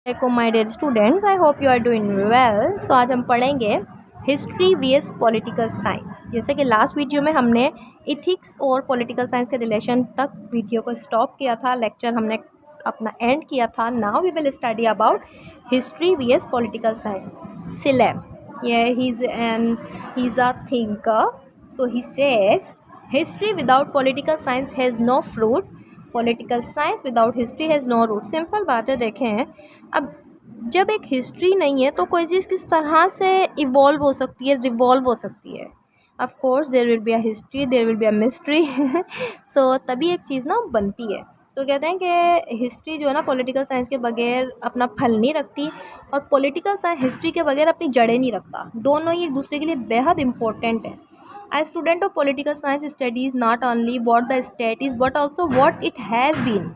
वालेकुम my dear students, I hope you are doing well. So आज हम पढ़ेंगे हिस्ट्री वीएस पॉलिटिकल साइंस। जैसे कि लास्ट वीडियो में हमने इथिक्स और पॉलिटिकल साइंस के रिलेशन तक वीडियो को स्टॉप किया था, लेक्चर हमने अपना एंड किया था। Now we will study about history vs political science. सिलेब ये ही is a thinker, so he says history without political science has no fruit, political science without history has no root. Simple बातें देखें, अब जब एक हिस्ट्री नहीं है तो कोई चीज़ किस तरह से इवॉल्व हो सकती है, रिवॉल्व हो सकती है। Of course there will be a history, there will be a mystery. So तभी एक चीज़ ना बनती है। तो कहते हैं कि हिस्ट्री जो है ना पॉलिटिकल साइंस के बगैर अपना फल नहीं रखती, और पॉलिटिकल साइंस हिस्ट्री के बगैर अपनी जड़ें नहीं रखता। दोनों ही एक दूसरे के लिए बेहद इंपॉर्टेंट है। A student of political science studies not only what the state is but also what it has been।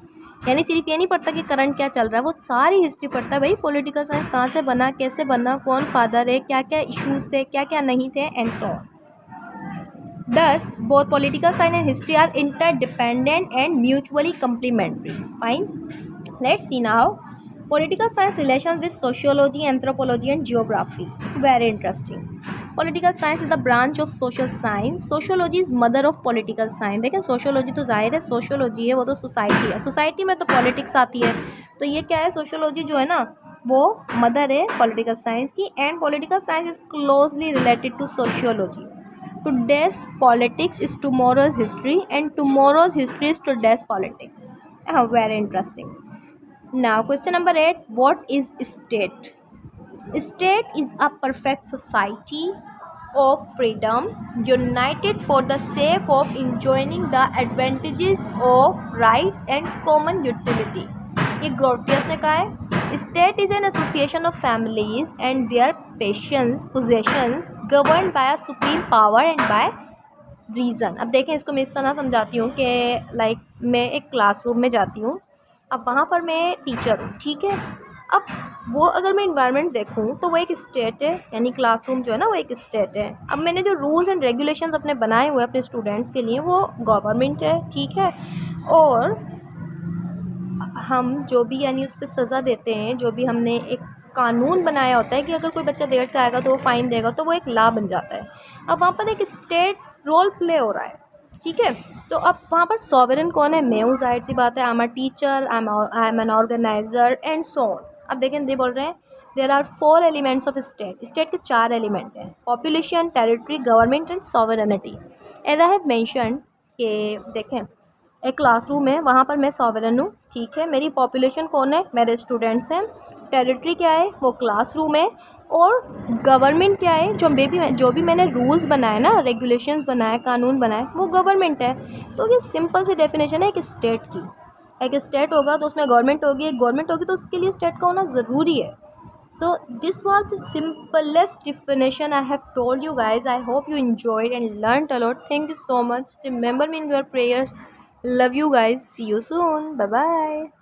यानी सिर्फ ये नहीं पढ़ता कि करंट क्या चल रहा है, वो सारी हिस्ट्री पढ़ता है। भाई पॉलिटिकल साइंस कहाँ से बना, कैसे बना, कौन फादर है, क्या क्या इश्यूज थे, क्या क्या नहीं थे, and so on. Thus, both political science and history are interdependent and mutually complementary. Fine. Let's see now. Political science relations with sociology, anthropology and geography. Very interesting. Political science is the branch of social science. Sociology is mother of political science. देखें sociology तो जाहिर है sociology है, वो तो society है। society में तो politics आती है, तो ये क्या है, sociology जो है ना वो mother है political science की, and political science is closely related to sociology. Today's politics is tomorrow's history, and tomorrow's history is today's politics. Very interesting. Now question number 8, what is state? State is a perfect society of freedom united for the sake of enjoying the advantages of rights and common utility. ये Grotius ने कहा है। State is an association of families and their possessions governed by a supreme power and by reason. अब देखें, इसको मैं इस तरह समझाती हूँ कि लाइक मैं एक क्लासरूम में जाती हूँ, अब वहाँ पर मैं टीचर हूँ, ठीक है। अब वो अगर मैं इन्वायरमेंट देखूँ तो वो एक स्टेट है, यानी क्लासरूम जो है ना वो एक स्टेट है। अब मैंने जो रूल्स एंड रेगुलेशंस अपने बनाए हुए अपने स्टूडेंट्स के लिए वो गवर्नमेंट है, ठीक है। और हम जो भी यानी उस पर सज़ा देते हैं, जो भी हमने एक कानून बनाया होता है कि अगर कोई बच्चा देर से आएगा तो वो फ़ाइन देगा, तो वो एक लॉ बन जाता है। अब वहाँ पर एक स्टेट रोल प्ले हो रहा है, ठीक है। तो अब वहाँ पर सॉवरेन कौन है, मैं हूँ, जाहिर सी बात है। I am a teacher, I am an organiser and so on. अब देखें, ये बोल रहे हैं there are 4 elements of state. State के 4 एलिमेंट हैं, population, territory, government and sovereignty. As I have mention कि देखें एक क्लासरूम है, वहाँ पर मैं सॉवरेन हूँ, ठीक है। मेरी पॉपुलेशन कौन है, मेरे स्टूडेंट्स हैं। टेरिटरी क्या है, वो क्लासरूम है। और गवर्नमेंट क्या है, जो भी मैंने रूल्स बनाए ना, रेगुलेशंस बनाए, कानून बनाए, वो गवर्नमेंट है। तो ये सिंपल सी डेफिनेशन है एक स्टेट की। एक स्टेट होगा तो उसमें गवर्नमेंट होगी, एक गवर्नमेंट होगी तो उसके लिए स्टेट का होना ज़रूरी है। So this was the simplest definition I have told you guys. I hope you enjoyed and learned a lot. Thank you so much. Remember me in your prayers. Love you guys. See you soon. Bye bye.